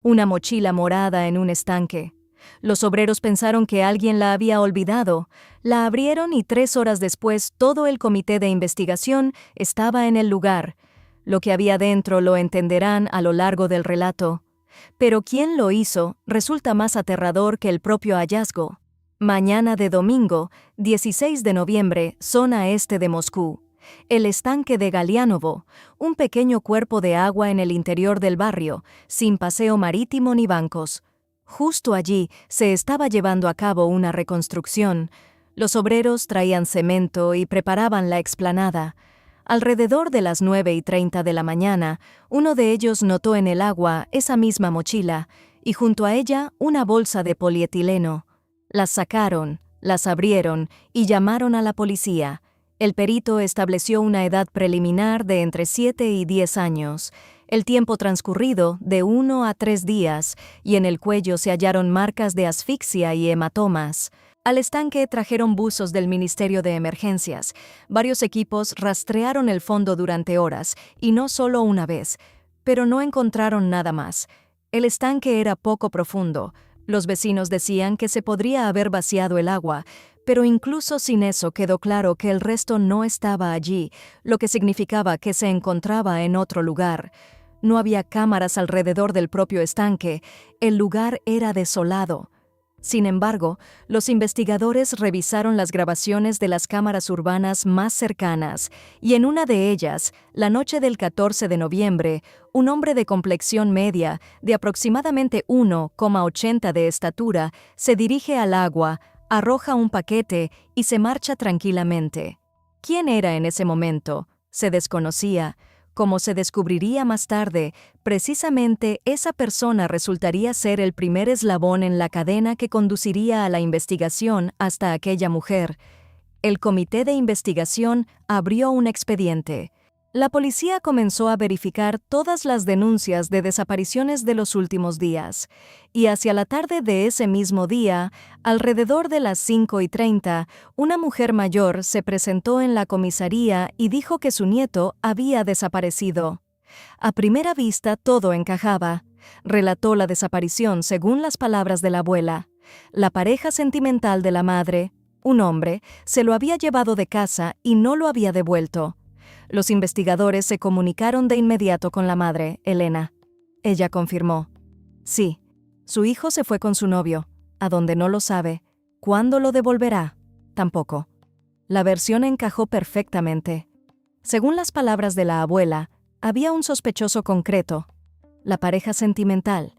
Una mochila morada en un estanque. Los obreros pensaron que alguien la había olvidado. La abrieron y 3 horas después todo el comité de investigación estaba en el lugar. Lo que había dentro lo entenderán a lo largo del relato. Pero quién lo hizo resulta más aterrador que el propio hallazgo. Mañana de domingo, 16 de noviembre, zona este de Moscú. El estanque de Galianovo, un pequeño cuerpo de agua en el interior del barrio, sin paseo marítimo ni bancos. Justo allí se estaba llevando a cabo una reconstrucción. Los obreros traían cemento y preparaban la explanada. Alrededor de las 9:30 de la mañana, uno de ellos notó en el agua esa misma mochila y junto a ella una bolsa de polietileno. Las sacaron, las abrieron y llamaron a la policía. El perito estableció una edad preliminar de entre 7 y 10 años. El tiempo transcurrido de 1 a 3 días y en el cuello se hallaron marcas de asfixia y hematomas. Al estanque trajeron buzos del Ministerio de Emergencias. Varios equipos rastrearon el fondo durante horas, y no solo una vez, pero no encontraron nada más. El estanque era poco profundo. Los vecinos decían que se podría haber vaciado el agua, pero incluso sin eso quedó claro que el resto no estaba allí, lo que significaba que se encontraba en otro lugar. No había cámaras alrededor del propio estanque. El lugar era desolado. Sin embargo, los investigadores revisaron las grabaciones de las cámaras urbanas más cercanas, y en una de ellas, la noche del 14 de noviembre, un hombre de complexión media, de aproximadamente 1,80 de estatura, se dirige al agua, arroja un paquete y se marcha tranquilamente. ¿Quién era en ese momento? Se desconocía. Como se descubriría más tarde, precisamente esa persona resultaría ser el primer eslabón en la cadena que conduciría a la investigación hasta aquella mujer. El comité de investigación abrió un expediente. La policía comenzó a verificar todas las denuncias de desapariciones de los últimos días, y hacia la tarde de ese mismo día, alrededor de las 5:30, una mujer mayor se presentó en la comisaría y dijo que su nieto había desaparecido. A primera vista todo encajaba. Relató la desaparición según las palabras de la abuela. La pareja sentimental de la madre, un hombre, se lo había llevado de casa y no lo había devuelto. Los investigadores se comunicaron de inmediato con la madre, Elena. Ella confirmó. Sí, su hijo se fue con su novio. ¿A dónde no lo sabe? ¿Cuándo lo devolverá? Tampoco. La versión encajó perfectamente. Según las palabras de la abuela, había un sospechoso concreto, la pareja sentimental,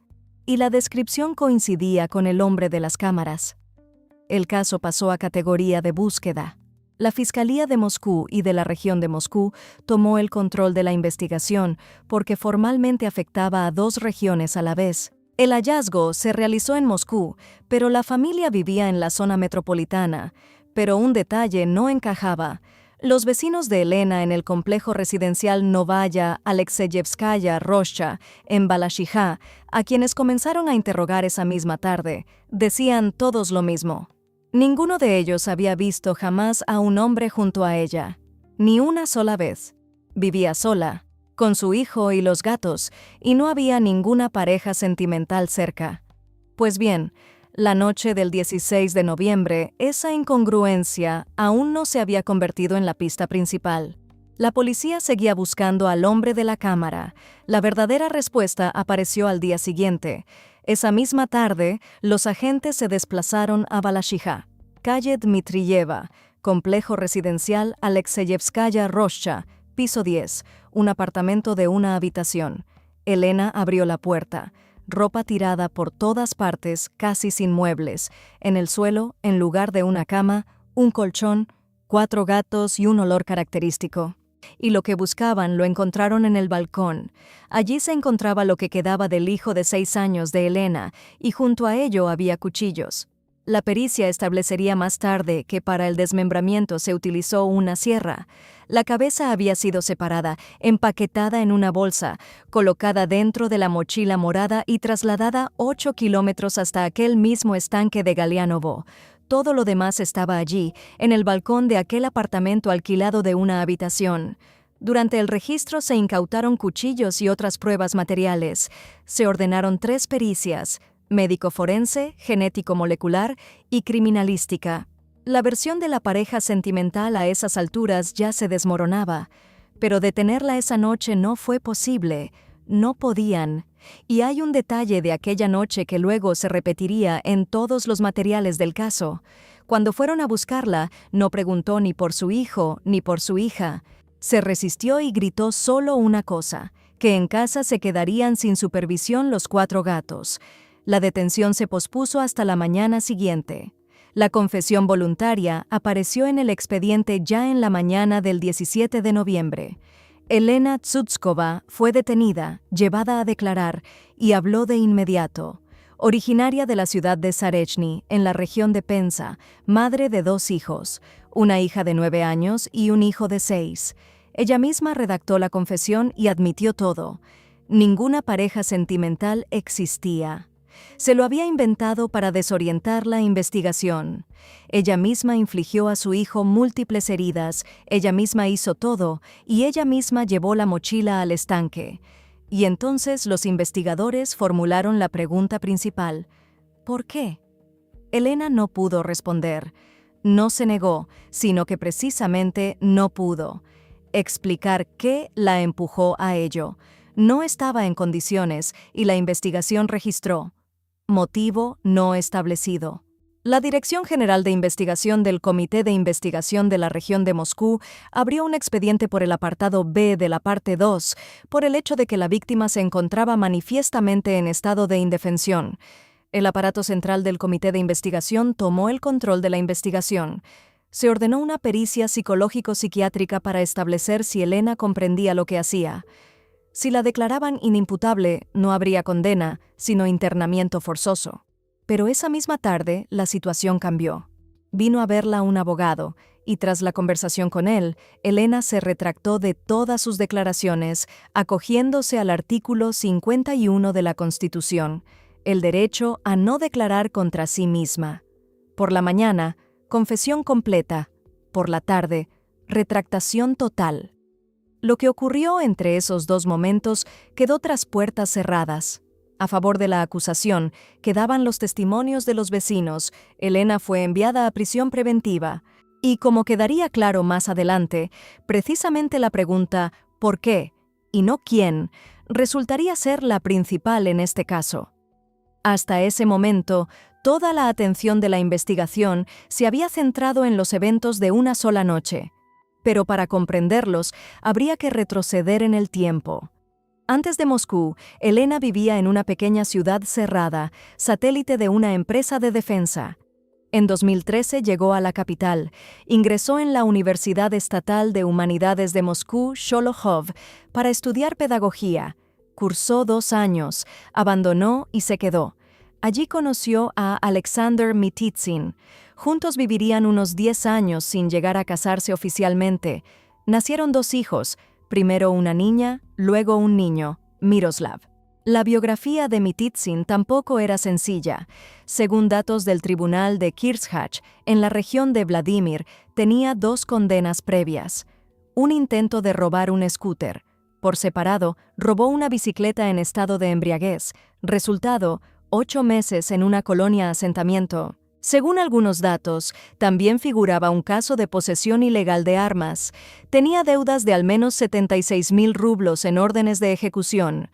y la descripción coincidía con el hombre de las cámaras. El caso pasó a categoría de búsqueda. La Fiscalía de Moscú y de la región de Moscú tomó el control de la investigación porque formalmente afectaba a 2 regiones a la vez. El hallazgo se realizó en Moscú, pero la familia vivía en la zona metropolitana. Pero un detalle no encajaba. Los vecinos de Elena en el complejo residencial Novaya Alexeyevskaya Roshcha, en Balashijá, a quienes comenzaron a interrogar esa misma tarde, decían todos lo mismo. Ninguno de ellos había visto jamás a un hombre junto a ella, ni una sola vez. Vivía sola, con su hijo y los gatos, y no había ninguna pareja sentimental cerca. Pues bien, la noche del 16 de noviembre, esa incongruencia aún no se había convertido en la pista principal. La policía seguía buscando al hombre de la cámara. La verdadera respuesta apareció al día siguiente. Esa misma tarde, los agentes se desplazaron a Balashijá, calle Dmitriyeva, complejo residencial Alexeyevskaya Roshcha, piso 10, un apartamento de 1 habitación. Elena abrió la puerta. Ropa tirada por todas partes, casi sin muebles. En el suelo, en lugar de una cama, un colchón, 4 gatos y un olor característico. Y lo que buscaban lo encontraron en el balcón. Allí se encontraba lo que quedaba del hijo de 6 años de Elena, y junto a ello había cuchillos. La pericia establecería más tarde que para el desmembramiento se utilizó una sierra. La cabeza había sido separada, empaquetada en una bolsa, colocada dentro de la mochila morada y trasladada 8 kilómetros hasta aquel mismo estanque de Galianovo. Todo lo demás estaba allí, en el balcón de aquel apartamento alquilado de 1 habitación. Durante el registro se incautaron cuchillos y otras pruebas materiales. Se ordenaron 3 pericias: médico forense, genético molecular y criminalística. La versión de la pareja sentimental a esas alturas ya se desmoronaba, pero detenerla esa noche no fue posible. No podían. Y hay un detalle de aquella noche que luego se repetiría en todos los materiales del caso. Cuando fueron a buscarla, no preguntó ni por su hijo ni por su hija. Se resistió y gritó solo una cosa: que en casa se quedarían sin supervisión los 4 gatos. La detención se pospuso hasta la mañana siguiente. La confesión voluntaria apareció en el expediente ya en la mañana del 17 de noviembre. Elena Tsutskova fue detenida, llevada a declarar, y habló de inmediato. Originaria de la ciudad de Zarechny, en la región de Penza, madre de 2 hijos, una hija de 9 años y un hijo de 6. Ella misma redactó la confesión y admitió todo. Ninguna pareja sentimental existía. Se lo había inventado para desorientar la investigación. Ella misma infligió a su hijo múltiples heridas, ella misma hizo todo, y ella misma llevó la mochila al estanque. Y entonces los investigadores formularon la pregunta principal: ¿por qué? Elena no pudo responder. No se negó, sino que precisamente no pudo explicar qué la empujó a ello. No estaba en condiciones y la investigación registró: motivo no establecido. La Dirección General de Investigación del Comité de Investigación de la Región de Moscú abrió un expediente por el apartado B de la parte 2, por el hecho de que la víctima se encontraba manifiestamente en estado de indefensión. El aparato central del Comité de Investigación tomó el control de la investigación. Se ordenó una pericia psicológico-psiquiátrica para establecer si Elena comprendía lo que hacía. Si la declaraban inimputable, no habría condena, sino internamiento forzoso. Pero esa misma tarde, la situación cambió. Vino a verla un abogado, y tras la conversación con él, Elena se retractó de todas sus declaraciones, acogiéndose al artículo 51 de la Constitución, el derecho a no declarar contra sí misma. Por la mañana, confesión completa; por la tarde, retractación total. Lo que ocurrió entre esos 2 momentos quedó tras puertas cerradas. A favor de la acusación quedaban los testimonios de los vecinos. Elena fue enviada a prisión preventiva. Y como quedaría claro más adelante, precisamente la pregunta ¿por qué? Y no quién, resultaría ser la principal en este caso. Hasta ese momento, toda la atención de la investigación se había centrado en los eventos de una sola noche. Pero para comprenderlos, habría que retroceder en el tiempo. Antes de Moscú, Elena vivía en una pequeña ciudad cerrada, satélite de una empresa de defensa. En 2013 llegó a la capital, ingresó en la Universidad Estatal de Humanidades de Moscú, Sholokhov, para estudiar pedagogía. Cursó 2 años, abandonó y se quedó. Allí conoció a Alexander Mititsin. Juntos vivirían unos 10 años sin llegar a casarse oficialmente. Nacieron 2 hijos, primero una niña, luego un niño, Miroslav. La biografía de Mititsin tampoco era sencilla. Según datos del tribunal de Kirchhach, en la región de Vladimir, tenía 2 condenas previas. Un intento de robar un scooter. Por separado, robó una bicicleta en estado de embriaguez. Resultado: 8 meses en una colonia asentamiento. Según algunos datos, también figuraba un caso de posesión ilegal de armas. Tenía deudas de al menos 76.000 rublos en órdenes de ejecución.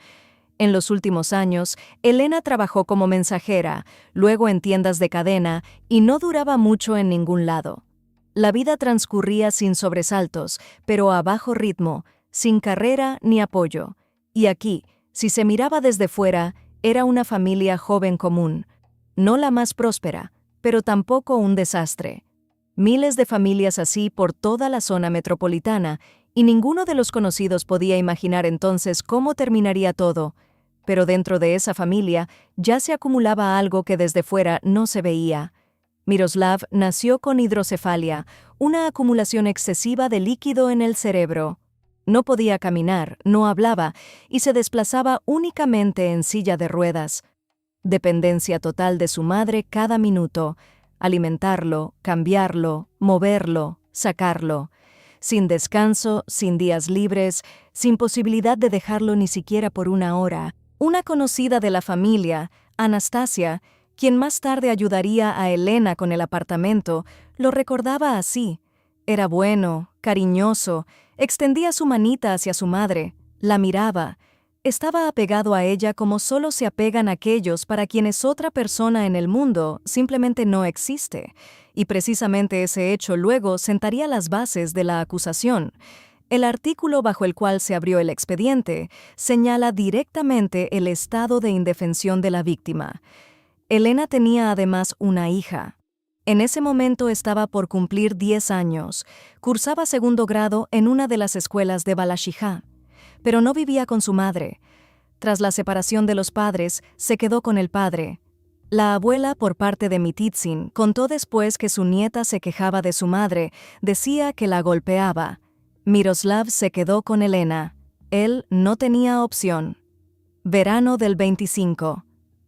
En los últimos años, Elena trabajó como mensajera, luego en tiendas de cadena, y no duraba mucho en ningún lado. La vida transcurría sin sobresaltos, pero a bajo ritmo, sin carrera ni apoyo. Y aquí, si se miraba desde fuera, era una familia joven común. No la más próspera, pero tampoco un desastre. Miles de familias así por toda la zona metropolitana, y ninguno de los conocidos podía imaginar entonces cómo terminaría todo. Pero dentro de esa familia ya se acumulaba algo que desde fuera no se veía. Miroslav nació con hidrocefalia, una acumulación excesiva de líquido en el cerebro. No podía caminar, no hablaba y se desplazaba únicamente en silla de ruedas. Dependencia total de su madre cada minuto. Alimentarlo, cambiarlo, moverlo, sacarlo. sin descanso, sin días libres, sin posibilidad de dejarlo ni siquiera por una hora. Una conocida de la familia, Anastasia, quien más tarde ayudaría a Elena con el apartamento, lo recordaba así. Era bueno, cariñoso, extendía su manita hacia su madre, la miraba. Estaba apegado a ella como solo se apegan aquellos para quienes otra persona en el mundo simplemente no existe, y precisamente ese hecho luego sentaría las bases de la acusación. El artículo bajo el cual se abrió el expediente señala directamente el estado de indefensión de la víctima. Elena tenía además una hija. En ese momento estaba por cumplir 10 años, cursaba segundo grado en una de las escuelas de Balashijá, pero no vivía con su madre. Tras la separación de los padres, se quedó con el padre. La abuela, por parte de Mititzin, contó después que su nieta se quejaba de su madre, decía que la golpeaba. Miroslav se quedó con Elena. Él no tenía opción. Verano del 25.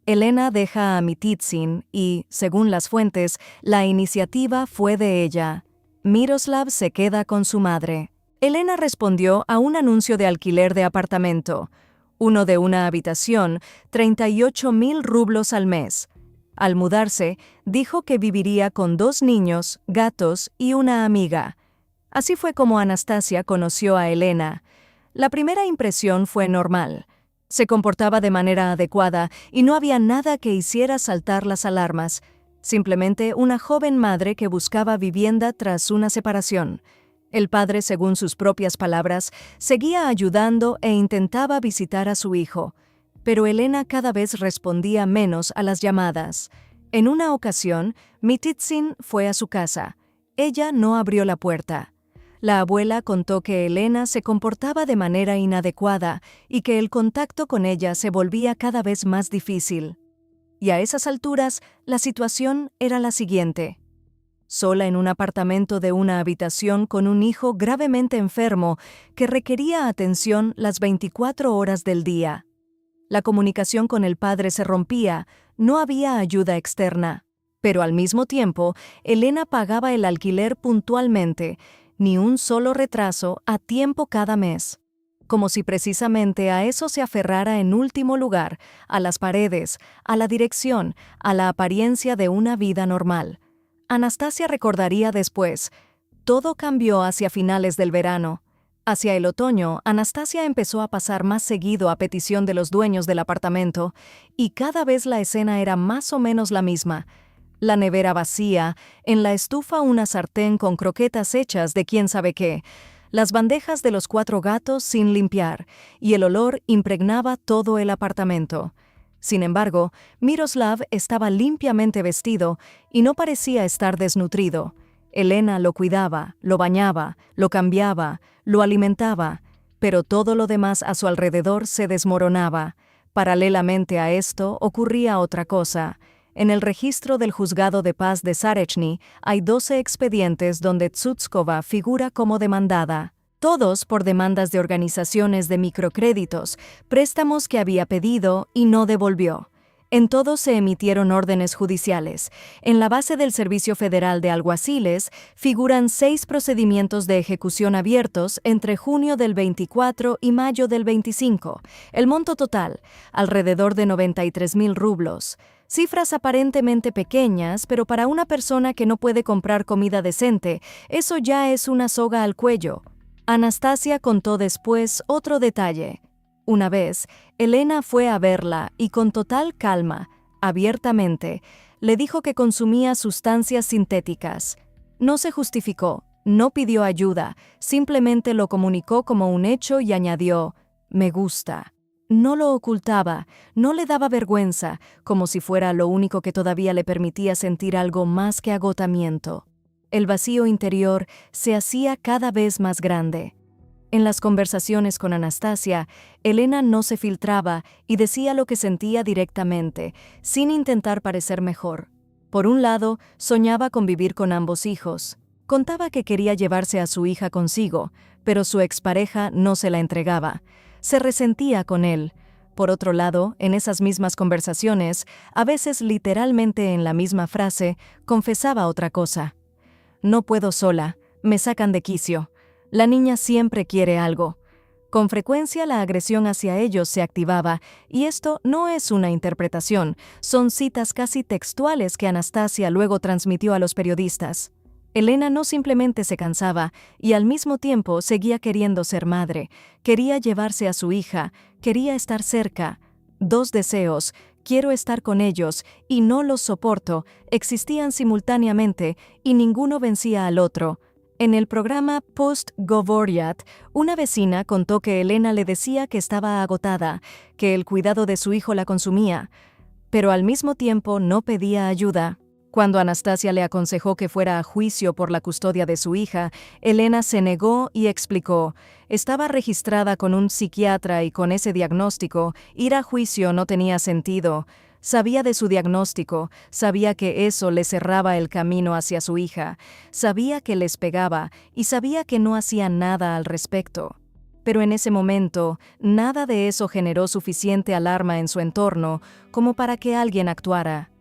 Elena deja a Mititzin y, según las fuentes, la iniciativa fue de ella. Miroslav se queda con su madre. Elena respondió a un anuncio de alquiler de apartamento. Uno de una habitación, 38.000 rublos al mes. Al mudarse, dijo que viviría con 2 niños, gatos y una amiga. Así fue como Anastasia conoció a Elena. La primera impresión fue normal. Se comportaba de manera adecuada y no había nada que hiciera saltar las alarmas. Simplemente una joven madre que buscaba vivienda tras una separación. El padre, según sus propias palabras, seguía ayudando e intentaba visitar a su hijo. Pero Elena cada vez respondía menos a las llamadas. En una ocasión, Mititzin fue a su casa. Ella no abrió la puerta. La abuela contó que Elena se comportaba de manera inadecuada y que el contacto con ella se volvía cada vez más difícil. Y a esas alturas, la situación era la siguiente. Sola en un apartamento de una habitación con un hijo gravemente enfermo que requería atención las 24 horas del día. La comunicación con el padre se rompía, no había ayuda externa. Pero al mismo tiempo, Elena pagaba el alquiler puntualmente, ni un solo retraso, a tiempo cada mes. Como si precisamente a eso se aferrara en último lugar, a las paredes, a la dirección, a la apariencia de una vida normal. Anastasia recordaría después, todo cambió hacia finales del verano. Hacia el otoño, Anastasia empezó a pasar más seguido a petición de los dueños del apartamento, y cada vez la escena era más o menos la misma. La nevera vacía, en la estufa una sartén con croquetas hechas de quién sabe qué, las bandejas de los 4 gatos sin limpiar, y el olor impregnaba todo el apartamento. Sin embargo, Miroslav estaba limpiamente vestido y no parecía estar desnutrido. Elena lo cuidaba, lo bañaba, lo cambiaba, lo alimentaba, pero todo lo demás a su alrededor se desmoronaba. Paralelamente a esto ocurría otra cosa. En el registro del Juzgado de Paz de Zarechny hay 12 expedientes donde Tsutskova figura como demandada. Todos por demandas de organizaciones de microcréditos, préstamos que había pedido y no devolvió. En todos se emitieron órdenes judiciales. En la base del Servicio Federal de Alguaciles figuran 6 procedimientos de ejecución abiertos entre junio del 24 y mayo del 25. El monto total, alrededor de 93.000 rublos. Cifras aparentemente pequeñas, pero para una persona que no puede comprar comida decente, eso ya es una soga al cuello. Anastasia contó después otro detalle. Una vez, Elena fue a verla y con total calma, abiertamente, le dijo que consumía sustancias sintéticas. No se justificó, no pidió ayuda, simplemente lo comunicó como un hecho y añadió, «Me gusta». No lo ocultaba, no le daba vergüenza, como si fuera lo único que todavía le permitía sentir algo más que agotamiento. El vacío interior se hacía cada vez más grande. En las conversaciones con Anastasia, Elena no se filtraba y decía lo que sentía directamente, sin intentar parecer mejor. Por un lado, soñaba con vivir con ambos hijos. Contaba que quería llevarse a su hija consigo, pero su expareja no se la entregaba. Se resentía con él. Por otro lado, en esas mismas conversaciones, a veces literalmente en la misma frase, confesaba otra cosa. «No puedo sola, me sacan de quicio. La niña siempre quiere algo. Con frecuencia la agresión hacia ellos se activaba, y esto no es una interpretación, son citas casi textuales que Anastasia luego transmitió a los periodistas. Elena no simplemente se cansaba, y al mismo tiempo seguía queriendo ser madre, quería llevarse a su hija, quería estar cerca. Dos deseos, quiero estar con ellos y no los soporto, existían simultáneamente y ninguno vencía al otro. En el programa Post-Govoriat, una vecina contó que Elena le decía que estaba agotada, que el cuidado de su hijo la consumía, pero al mismo tiempo no pedía ayuda. Cuando Anastasia le aconsejó que fuera a juicio por la custodia de su hija, Elena se negó y explicó: estaba registrada con un psiquiatra y con ese diagnóstico, ir a juicio no tenía sentido. Sabía de su diagnóstico, sabía que eso le cerraba el camino hacia su hija, sabía que les pegaba y sabía que no hacía nada al respecto. Pero en ese momento, nada de eso generó suficiente alarma en su entorno como para que alguien actuara.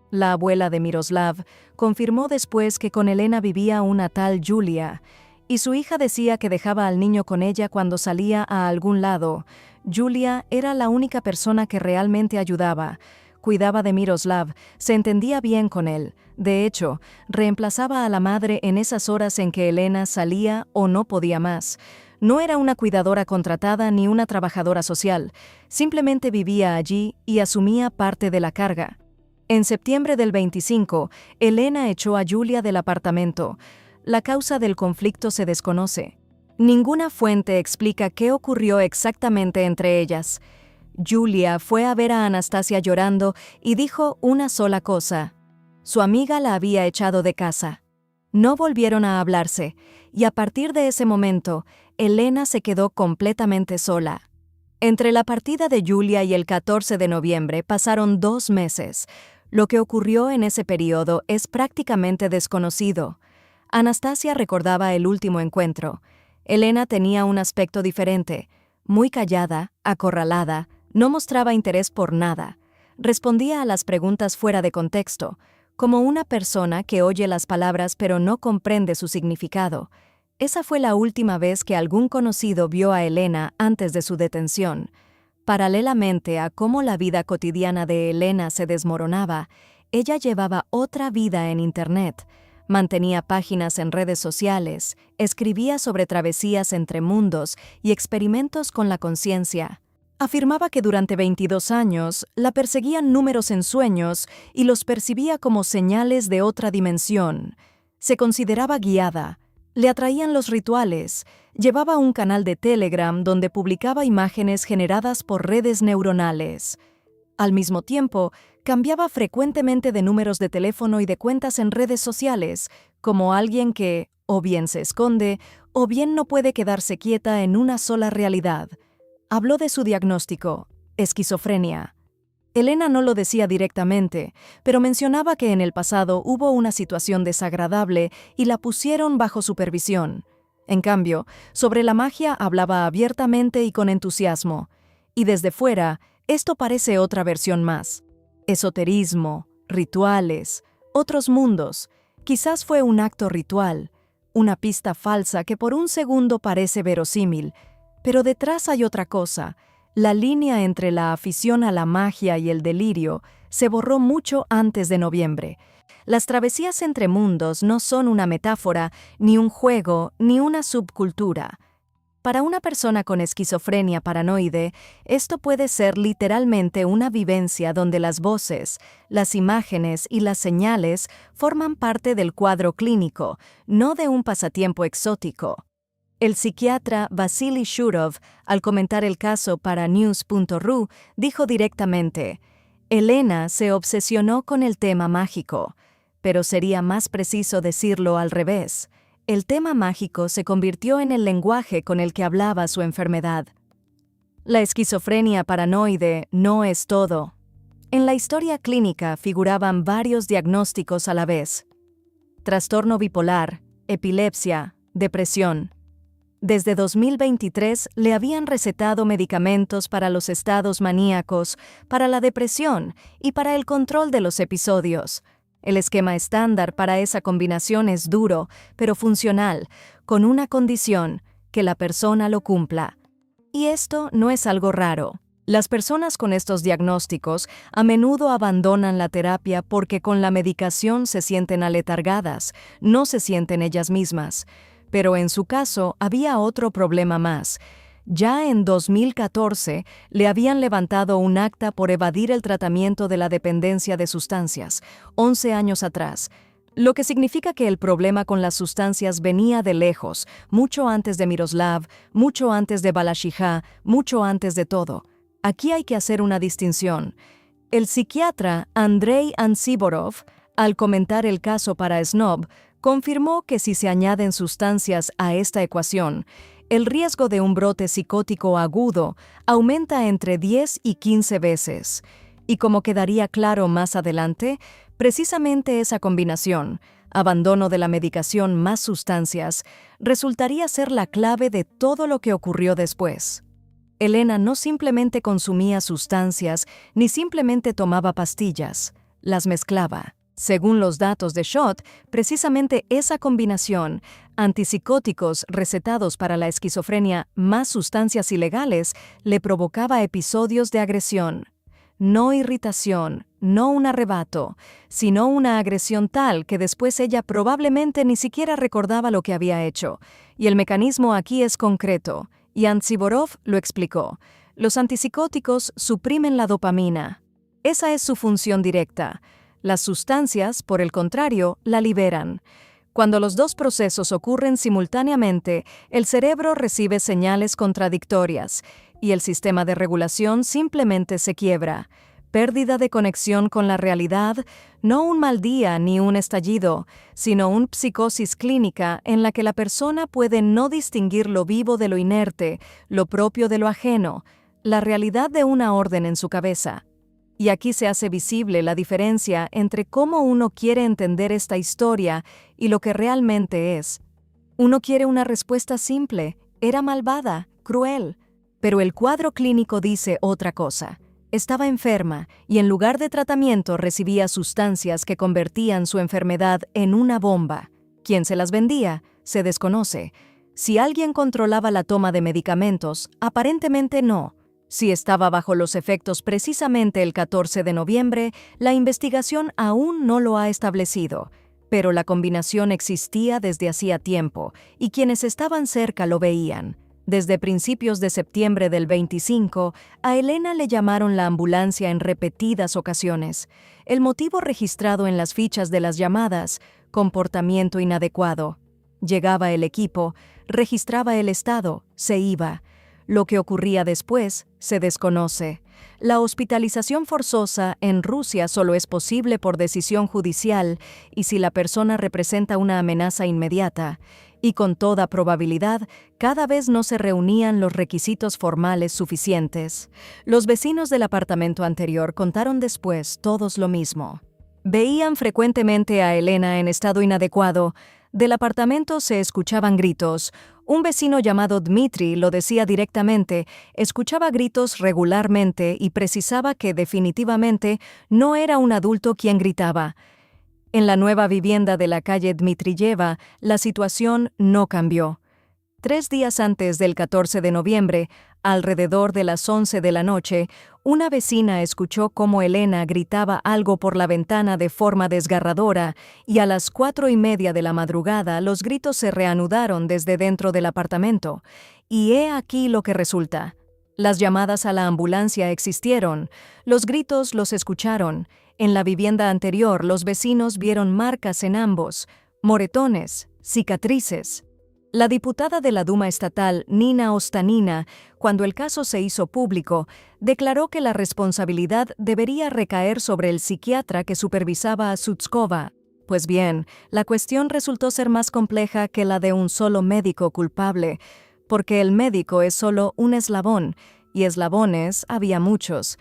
La abuela de Miroslav confirmó después que con Elena vivía una tal Julia, y su hija decía que dejaba al niño con ella cuando salía a algún lado. Julia era la única persona que realmente ayudaba. Cuidaba de Miroslav, se entendía bien con él. De hecho, reemplazaba a la madre en esas horas en que Elena salía o no podía más. No era una cuidadora contratada ni una trabajadora social, simplemente vivía allí y asumía parte de la carga. En septiembre del 25, Elena echó a Julia del apartamento. La causa del conflicto se desconoce. Ninguna fuente explica qué ocurrió exactamente entre ellas. Julia fue a ver a Anastasia llorando y dijo una sola cosa: su amiga la había echado de casa. No volvieron a hablarse, y a partir de ese momento, Elena se quedó completamente sola. Entre la partida de Julia y el 14 de noviembre pasaron 2 meses. Lo que ocurrió en ese periodo es prácticamente desconocido. Anastasia recordaba el último encuentro. Elena tenía un aspecto diferente, muy callada, acorralada, no mostraba interés por nada. Respondía a las preguntas fuera de contexto, como una persona que oye las palabras pero no comprende su significado. Esa fue la última vez que algún conocido vio a Elena antes de su detención. Paralelamente a cómo la vida cotidiana de Elena se desmoronaba, ella llevaba otra vida en Internet. Mantenía páginas en redes sociales, escribía sobre travesías entre mundos y experimentos con la conciencia. Afirmaba que durante 22 años la perseguían números en sueños y los percibía como señales de otra dimensión. Se consideraba guiada. Le atraían los rituales. Llevaba un canal de Telegram donde publicaba imágenes generadas por redes neuronales. Al mismo tiempo, cambiaba frecuentemente de números de teléfono y de cuentas en redes sociales, como alguien que o bien se esconde o bien no puede quedarse quieta en una sola realidad. Habló de su diagnóstico: esquizofrenia. Elena no lo decía directamente, pero mencionaba que en el pasado hubo una situación desagradable y la pusieron bajo supervisión. En cambio, sobre la magia hablaba abiertamente y con entusiasmo. Y desde fuera, esto parece otra versión más. Esoterismo, rituales, otros mundos. Quizás fue un acto ritual, una pista falsa que por un segundo parece verosímil, pero detrás hay otra cosa. La línea entre la afición a la magia y el delirio se borró mucho antes de noviembre. Las travesías entre mundos no son una metáfora, ni un juego, ni una subcultura. Para una persona con esquizofrenia paranoide, esto puede ser literalmente una vivencia donde las voces, las imágenes y las señales forman parte del cuadro clínico, no de un pasatiempo exótico. El psiquiatra Vasily Shurov, al comentar el caso para News.ru, dijo directamente: Elena se obsesionó con el tema mágico, pero sería más preciso decirlo al revés. El tema mágico se convirtió en el lenguaje con el que hablaba su enfermedad. La esquizofrenia paranoide no es todo. En la historia clínica figuraban varios diagnósticos a la vez: trastorno bipolar, epilepsia, depresión. Desde 2023 le habían recetado medicamentos para los estados maníacos, para la depresión y para el control de los episodios. El esquema estándar para esa combinación es duro, pero funcional, con una condición, que la persona lo cumpla. Y esto no es algo raro. Las personas con estos diagnósticos a menudo abandonan la terapia porque con la medicación se sienten aletargadas, no se sienten ellas mismas. Pero en su caso había otro problema más. Ya en 2014 le habían levantado un acta por evadir el tratamiento de la dependencia de sustancias, 11 años atrás, lo que significa que el problema con las sustancias venía de lejos, mucho antes de Miroslav, mucho antes de Balashikha, mucho antes de todo. Aquí hay que hacer una distinción. El psiquiatra Andrei Antsiborov, al comentar el caso para Snob, confirmó que si se añaden sustancias a esta ecuación, el riesgo de un brote psicótico agudo aumenta entre 10 y 15 veces. Y como quedaría claro más adelante, precisamente esa combinación, abandono de la medicación más sustancias, resultaría ser la clave de todo lo que ocurrió después. Elena no simplemente consumía sustancias ni simplemente tomaba pastillas, las mezclaba. Según los datos de Schott, precisamente esa combinación, antipsicóticos recetados para la esquizofrenia más sustancias ilegales, le provocaba episodios de agresión. No irritación, no un arrebato, sino una agresión tal que después ella probablemente ni siquiera recordaba lo que había hecho. Y el mecanismo aquí es concreto, y Antsiborov lo explicó. Los antipsicóticos suprimen la dopamina. Esa es su función directa. Las sustancias, por el contrario, la liberan. Cuando los dos procesos ocurren simultáneamente, el cerebro recibe señales contradictorias y el sistema de regulación simplemente se quiebra. Pérdida de conexión con la realidad, no un mal día ni un estallido, sino una psicosis clínica en la que la persona puede no distinguir lo vivo de lo inerte, lo propio de lo ajeno, la realidad de una orden en su cabeza. Y aquí se hace visible la diferencia entre cómo uno quiere entender esta historia y lo que realmente es. Uno quiere una respuesta simple, era malvada, cruel, pero el cuadro clínico dice otra cosa. Estaba enferma y en lugar de tratamiento recibía sustancias que convertían su enfermedad en una bomba. ¿Quién se las vendía? Se desconoce. Si alguien controlaba la toma de medicamentos, aparentemente no. Si estaba bajo los efectos precisamente el 14 de noviembre, la investigación aún no lo ha establecido, pero la combinación existía desde hacía tiempo y quienes estaban cerca lo veían. Desde principios de septiembre del 25, a Elena le llamaron la ambulancia en repetidas ocasiones. El motivo registrado en las fichas de las llamadas, comportamiento inadecuado. Llegaba el equipo, registraba el estado, se iba. Lo que ocurría después se desconoce. La hospitalización forzosa en Rusia solo es posible por decisión judicial y si la persona representa una amenaza inmediata. Y con toda probabilidad, cada vez no se reunían los requisitos formales suficientes. Los vecinos del apartamento anterior contaron después todos lo mismo. Veían frecuentemente a Elena en estado inadecuado. Del apartamento se escuchaban gritos. Un vecino llamado Dmitri lo decía directamente, escuchaba gritos regularmente y precisaba que definitivamente no era un adulto quien gritaba. En la nueva vivienda de la calle Dmitriyeva, la situación no cambió. 3 días antes del 14 de noviembre, alrededor de las 11 de la noche, una vecina escuchó cómo Elena gritaba algo por la ventana de forma desgarradora y a las 4:30 de la madrugada los gritos se reanudaron desde dentro del apartamento. Y he aquí lo que resulta. Las llamadas a la ambulancia existieron, los gritos los escucharon. En la vivienda anterior los vecinos vieron marcas en ambos, moretones, cicatrices. La diputada de la Duma estatal, Nina Ostanina, cuando el caso se hizo público, declaró que la responsabilidad debería recaer sobre el psiquiatra que supervisaba a Sutskova. Pues bien, la cuestión resultó ser más compleja que la de un solo médico culpable, porque el médico es solo un eslabón, y eslabones había muchos.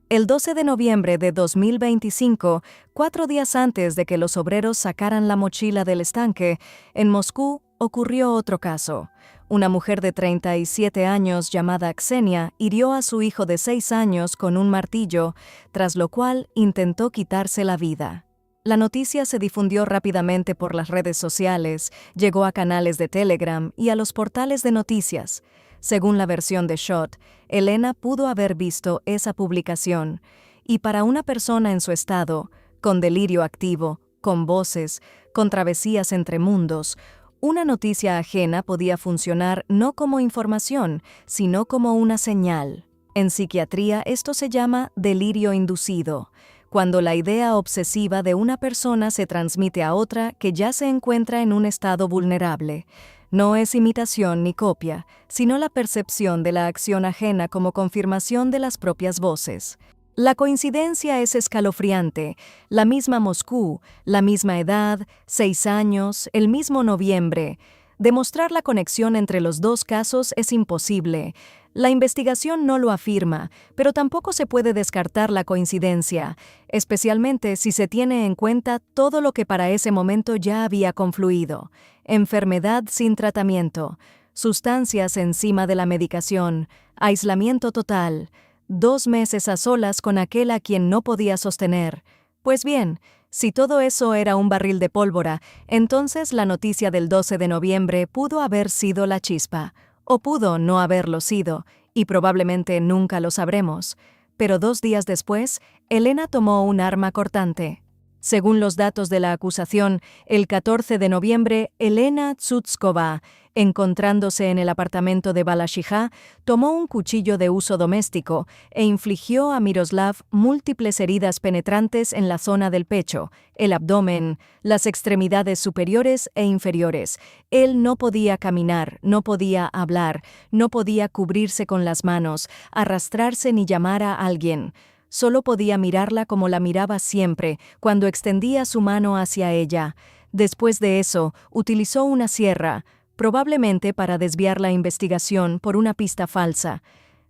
El 12 de noviembre de 2025, 4 días antes de que los obreros sacaran la mochila del estanque, en Moscú ocurrió otro caso. Una mujer de 37 años llamada Ksenia hirió a su hijo de 6 años con un martillo, tras lo cual intentó quitarse la vida. La noticia se difundió rápidamente por las redes sociales, llegó a canales de Telegram y a los portales de noticias. Según la versión de Shot, Elena pudo haber visto esa publicación, y para una persona en su estado, con delirio activo, con voces, con travesías entre mundos, una noticia ajena podía funcionar no como información, sino como una señal. En psiquiatría esto se llama delirio inducido, cuando la idea obsesiva de una persona se transmite a otra que ya se encuentra en un estado vulnerable. No es imitación ni copia, sino la percepción de la acción ajena como confirmación de las propias voces. La coincidencia es escalofriante. La misma Moscú, la misma edad, 6 años, el mismo noviembre. Demostrar la conexión entre los dos casos es imposible. La investigación no lo afirma, pero tampoco se puede descartar la coincidencia, especialmente si se tiene en cuenta todo lo que para ese momento ya había confluido. Enfermedad sin tratamiento, sustancias encima de la medicación, aislamiento total, 2 meses a solas con aquel a quien no podía sostener. Pues bien, si todo eso era un barril de pólvora, entonces la noticia del 12 de noviembre pudo haber sido la chispa, o pudo no haberlo sido, y probablemente nunca lo sabremos. Pero 2 días después, Elena tomó un arma cortante. Según los datos de la acusación, el 14 de noviembre, Elena Tsutskova, encontrándose en el apartamento de Balashija, tomó un cuchillo de uso doméstico e infligió a Miroslav múltiples heridas penetrantes en la zona del pecho, el abdomen, las extremidades superiores e inferiores. Él no podía caminar, no podía hablar, no podía cubrirse con las manos, arrastrarse ni llamar a alguien. Solo podía mirarla como la miraba siempre, cuando extendía su mano hacia ella. Después de eso, utilizó una sierra, probablemente para desviar la investigación por una pista falsa.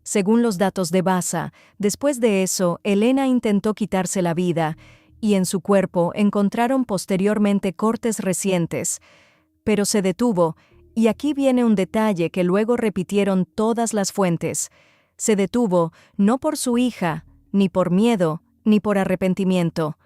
Según los datos de Basa, después de eso, Elena intentó quitarse la vida, y en su cuerpo encontraron posteriormente cortes recientes. Pero se detuvo, y aquí viene un detalle que luego repitieron todas las fuentes. Se detuvo no por su hija, ni por miedo, ni por arrepentimiento.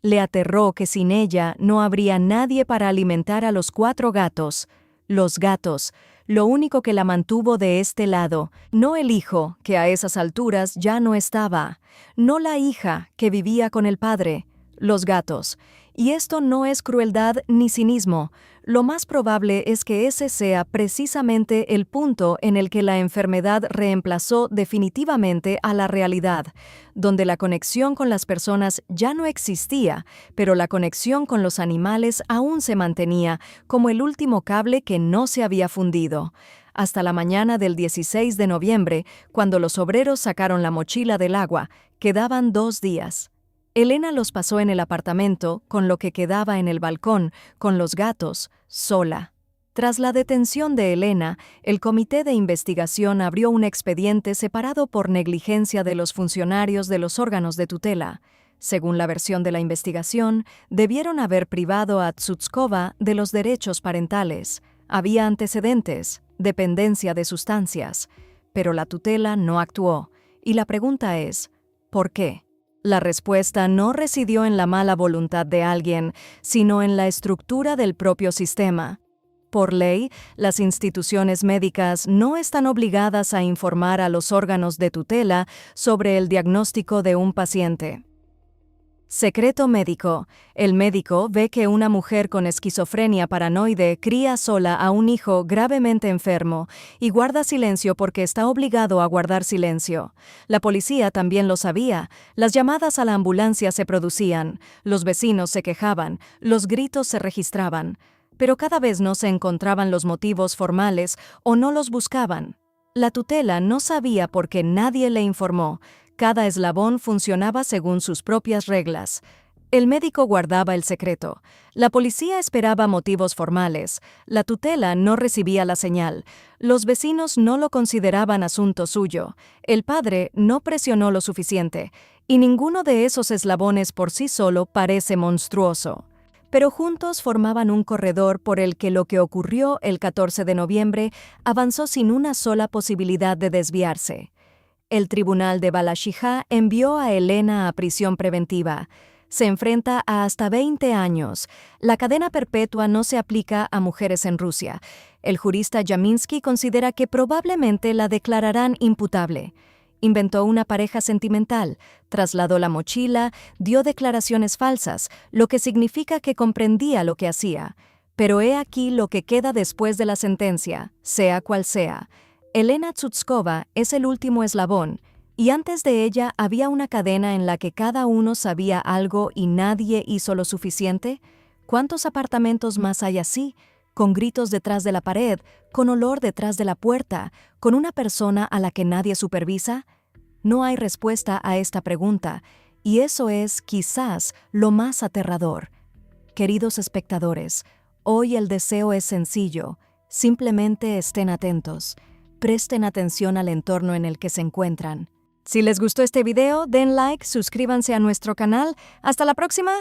Le aterró que sin ella no habría nadie para alimentar a los 4 gatos. Los gatos, lo único que la mantuvo de este lado, no el hijo, que a esas alturas ya no estaba, no la hija, que vivía con el padre, los gatos. Y esto no es crueldad ni cinismo. Lo más probable es que ese sea precisamente el punto en el que la enfermedad reemplazó definitivamente a la realidad, donde la conexión con las personas ya no existía, pero la conexión con los animales aún se mantenía como el último cable que no se había fundido. Hasta la mañana del 16 de noviembre, cuando los obreros sacaron la mochila del agua, quedaban 2 días. Elena los pasó en el apartamento, con lo que quedaba en el balcón, con los gatos, sola. Tras la detención de Elena, el comité de investigación abrió un expediente separado por negligencia de los funcionarios de los órganos de tutela. Según la versión de la investigación, debieron haber privado a Tsutskova de los derechos parentales. Había antecedentes, dependencia de sustancias. Pero la tutela no actuó. Y la pregunta es, ¿por qué? La respuesta no residió en la mala voluntad de alguien, sino en la estructura del propio sistema. Por ley, las instituciones médicas no están obligadas a informar a los órganos de tutela sobre el diagnóstico de un paciente. Secreto médico. El médico ve que una mujer con esquizofrenia paranoide cría sola a un hijo gravemente enfermo y guarda silencio porque está obligado a guardar silencio. La policía también lo sabía. Las llamadas a la ambulancia se producían, los vecinos se quejaban, los gritos se registraban. Pero cada vez no se encontraban los motivos formales o no los buscaban. La tutela no sabía porque nadie le informó. Cada eslabón funcionaba según sus propias reglas. El médico guardaba el secreto. La policía esperaba motivos formales. La tutela no recibía la señal. Los vecinos no lo consideraban asunto suyo. El padre no presionó lo suficiente. Y ninguno de esos eslabones por sí solo parece monstruoso. Pero juntos formaban un corredor por el que lo que ocurrió el 14 de noviembre avanzó sin una sola posibilidad de desviarse. El tribunal de Balashija envió a Elena a prisión preventiva. se enfrenta a hasta 20 años. La cadena perpetua no se aplica a mujeres en Rusia. El jurista Yaminsky considera que probablemente la declararán imputable. Inventó una pareja sentimental, trasladó la mochila, dio declaraciones falsas, lo que significa que comprendía lo que hacía. Pero he aquí lo que queda después de la sentencia, sea cual sea. Elena Tsutskova es el último eslabón, y antes de ella había una cadena en la que cada uno sabía algo y nadie hizo lo suficiente. ¿Cuántos apartamentos más hay así? Con gritos detrás de la pared, con olor detrás de la puerta, con una persona a la que nadie supervisa. No hay respuesta a esta pregunta, y eso es, quizás, lo más aterrador. Queridos espectadores, hoy el deseo es sencillo, simplemente estén atentos, presten atención al entorno en el que se encuentran. Si les gustó este video, den like, suscríbanse a nuestro canal. ¡Hasta la próxima!